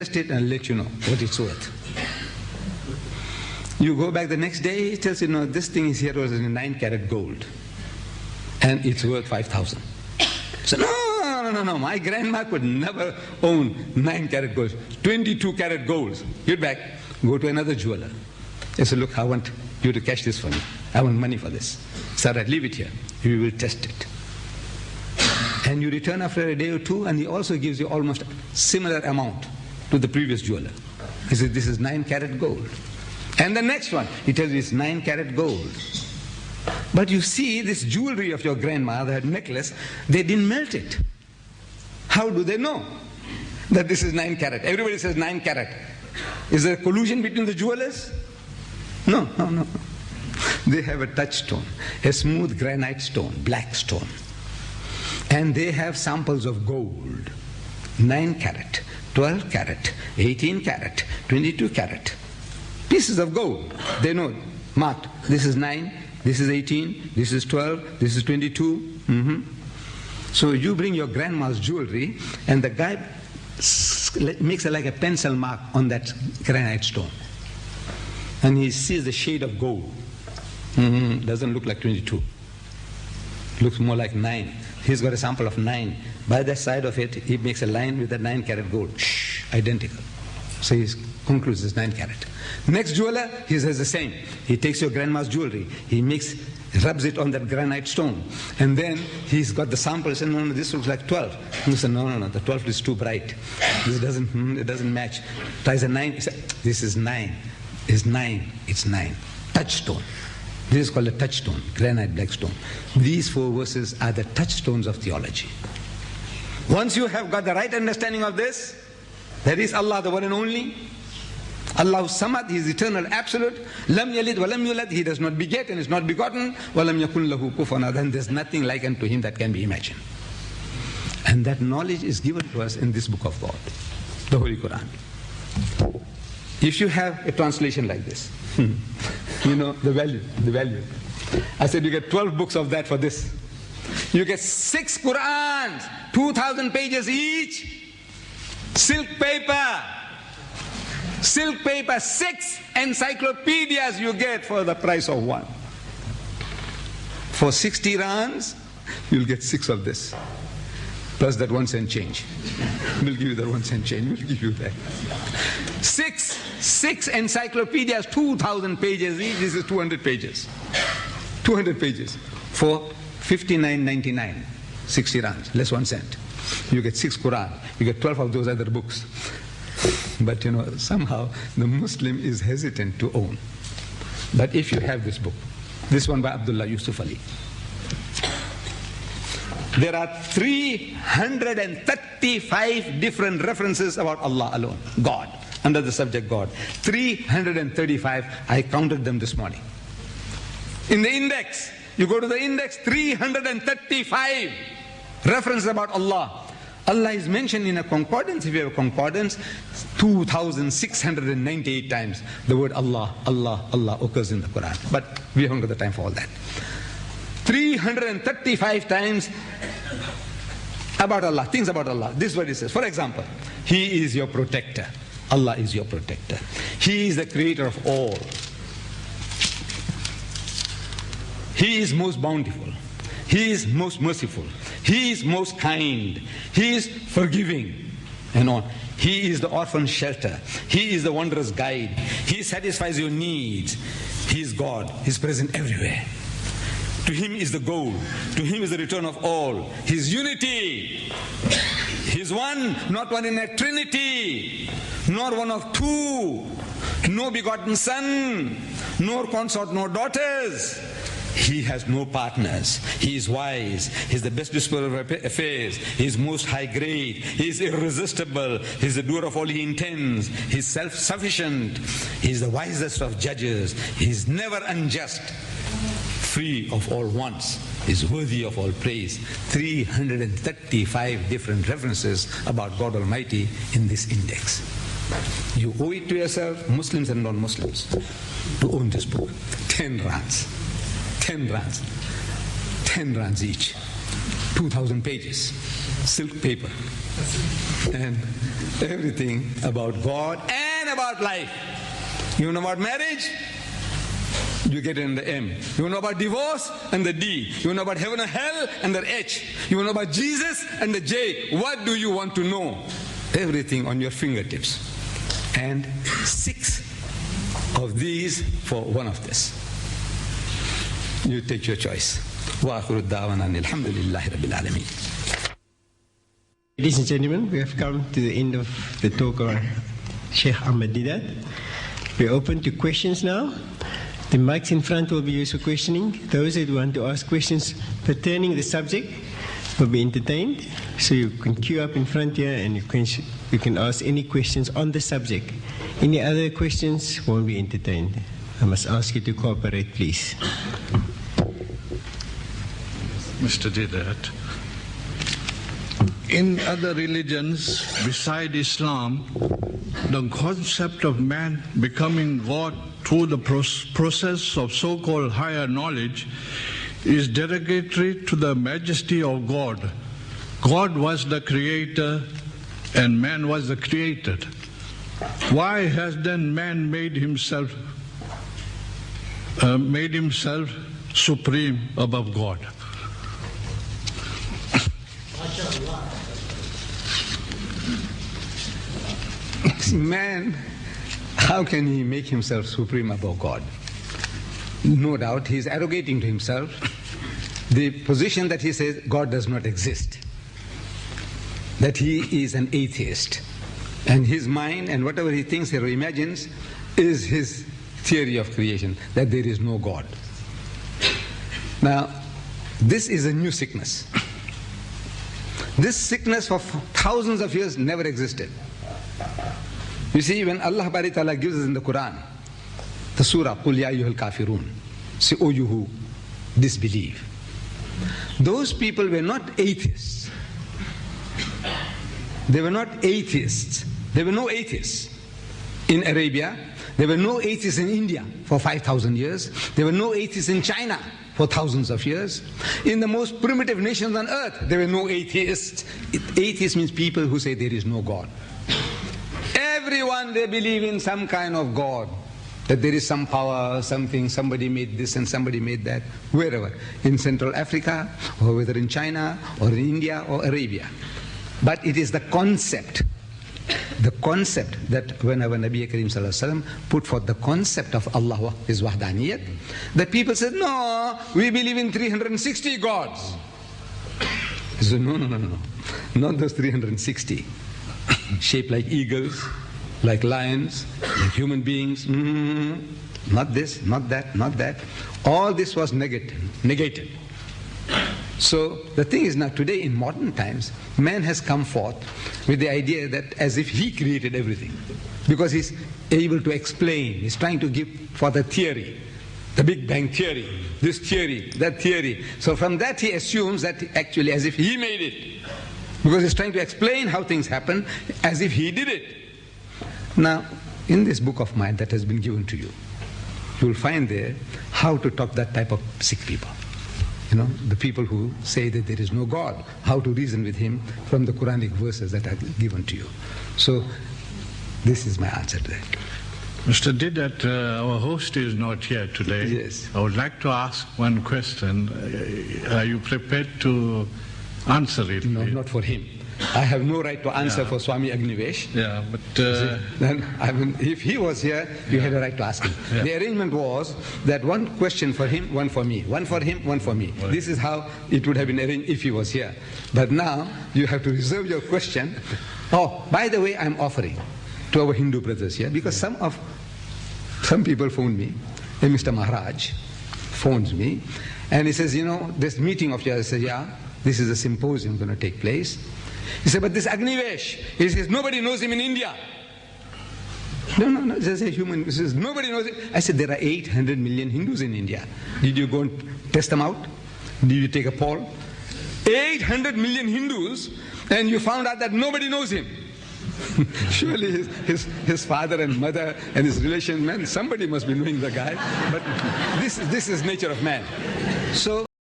test it and let you know what it's worth. You go back the next day, it tells you, no, this thing is here was in 9-carat gold, and it's worth 5,000. So no, my grandma could never own 9-carat gold, 22-carat gold. Get back, go to another jeweler. They say, look, I want you to cash this for me. I want money for this. So I leave it here. We will test it. And you return after a day or two, and he also gives you almost similar amount to the previous jeweler. He says, this is 9-carat gold. And the next one, he tells you it's 9-carat gold. But you see this jewelry of your grandma, that necklace, they didn't melt it. How do they know that this is 9-carat? Everybody says 9-carat. Is there a collusion between the jewelers? No. They have a touchstone, a smooth granite stone, black stone. And they have samples of gold, 9-carat, 12-carat, 18-carat, 22-carat. Pieces of gold. They know, marked, this is 9, this is 18, this is 12, this is 22. So you bring your grandma's jewelry, and the guy makes like a pencil mark on that granite stone. And he sees the shade of gold. Doesn't look like 22. Looks more like 9. He's got a sample of 9. By the side of it, he makes a line with the 9-carat gold. Identical. So he concludes it's 9-carat. Next jeweler, he says the same. He takes your grandma's jewelry. He rubs it on that granite stone. And then he's got the sample. He says, no, this looks like 12. And he says, no, the 12 is too bright. It doesn't match. Tries a 9. He says, this is 9. It's 9. It's 9. Touchstone. This is called a touchstone, granite black stone. These 4 verses are the touchstones of theology. Once you have got the right understanding of this, that is Allah, the one and only. Allahu Samad, He is eternal, absolute. Lam yalid wa lam yulad, He does not beget and is not begotten. Wa lam yakun lahu kufuwan ahad, and there's nothing like unto Him that can be imagined. And that knowledge is given to us in this book of God, the Holy Quran. If you have a translation like this, you know the value. I said you get 12 books of that for this. You get 6 Qurans, 2,000 pages each. Silk paper, 6 encyclopedias you get for the price of 1. For 60 rands, you'll get 6 of this. Plus that 1 cent change. We'll give you that 1 cent change. We'll give you that. 6 encyclopedias, 2,000 pages each. This is 200 pages. 200 pages for 59.99. 60 rands, less 1 cent. You get 6 Quran. You get 12 of those other books. But somehow the Muslim is hesitant to own. But if you have this book, this one by Abdullah Yusuf Ali, there are 335 different references about Allah alone, God, under the subject God. 335, I counted them this morning. In the index, you go to the index, 335 references about Allah. Allah is mentioned in a concordance. If you have a concordance, 2,698 times the word Allah occurs in the Quran. But we haven't got the time for all that. 335 times about Allah, things about Allah. This is what it says. For example, He is your protector. Allah is your protector. He is the creator of all. He is most bountiful. He is most merciful. He is most kind. He is forgiving. And on. He is the orphan shelter. He is the wondrous guide. He satisfies your needs. He is God. He is present everywhere. To Him is the goal. To Him is the return of all. His unity. He is one, not one in a trinity, nor one of two, no begotten son, nor consort, nor daughters. He has no partners. He is wise. He is the best disposer of affairs. He is most high grade. He is irresistible. He is the doer of all He intends. He is self-sufficient. He is the wisest of judges. He is never unjust. Free of all wants, is worthy of all praise. 335 different references about God Almighty in this index. You owe it to yourself, Muslims and non-Muslims, to own this book. 10 rands. 10 rands. 10 rands each. 2,000 pages, silk paper, and everything about God and about life. You know about marriage? You get it in the M. You know about divorce and the D. You know about heaven and hell and the H. You know about Jesus and the J. What do you want to know? Everything on your fingertips. And 6 of these for one of this. You take your choice. وآخر الدعوانا أن الحمد لله رب العالمين. Ladies and gentlemen, we have come to the end of the talk on Sheikh Ahmed Deedat. We're open to questions now. The mics in front will be used for questioning. Those that want to ask questions pertaining to the subject will be entertained. So you can queue up in front here and you can ask any questions on the subject. Any other questions won't be entertained. I must ask you to cooperate, please. Mr. Deedat, in other religions beside Islam, the concept of man becoming God through the process of so-called higher knowledge is derogatory to the majesty of God. God was the creator and man was the created. Why has then man made himself supreme above God? Man, how can he make himself supreme above God? No doubt he is arrogating to himself the position that he says God does not exist, that he is an atheist, and his mind and whatever he thinks or imagines is his theory of creation, that there is no God. Now, this is a new sickness. This sickness for thousands of years never existed. You see, when Allah Ta'ala gives us in the Quran, the surah, قُلْ يَا أَيُّهَا الْكَافِرُونَ, say, O you who disbelieve. Those people were not atheists. They were not atheists. There were no atheists in Arabia. There were no atheists in India for 5,000 years. There were no atheists in China for thousands of years. In the most primitive nations on earth, there were no atheists. Atheist means people who say there is no God. Everyone, they believe in some kind of God, that there is some power, something, somebody made this and somebody made that, wherever, in Central Africa, or whether in China, or in India, or Arabia. But it is the concept that whenever Nabi Karim Sallallahu Alaihi Wasallam put forth the concept of Allah, His Wahdaniyat, that people said, no, we believe in 360 gods. He said, no, not those 360, shaped like eagles, like lions, like human beings, not this, not that, not that. All this was negated. So the thing is now, today in modern times, man has come forth with the idea that as if he created everything, because he's able to explain, he's trying to give for the theory, the Big Bang theory, this theory, that theory. So from that he assumes that actually as if he made it, because he's trying to explain how things happen as if he did it. Now, in this book of mine that has been given to you, you will find there how to talk that type of sick people. You know, the people who say that there is no God, how to reason with him from the Quranic verses that are given to you. So, this is my answer to that. Mr. Deedat, our host is not here today. Yes. I would like to ask one question. Are you prepared to answer it? No, not for him. I have no right to answer for Swami Agnivesh. Yeah, but... then, I mean, if he was here, you had a right to ask him. Yeah. The arrangement was that one question for him, one for me. One for him, one for me. Right. This is how it would have been arranged if he was here. But now, you have to reserve your question. Oh, by the way, I'm offering to our Hindu brothers here, because some people phoned me, and Mr. Maharaj phones me, and he says, you know, this meeting of yours, I said, yeah, this is a symposium going to take place. He said, but this Agnivesh, he says, nobody knows him in India. No, this is a human, he says, nobody knows him. I said, there are 800 million Hindus in India. Did you go and test them out? Did you take a poll? 800 million Hindus, and you found out that nobody knows him. Surely his father and mother and his relations, man, somebody must be knowing the guy. But this is nature of man. So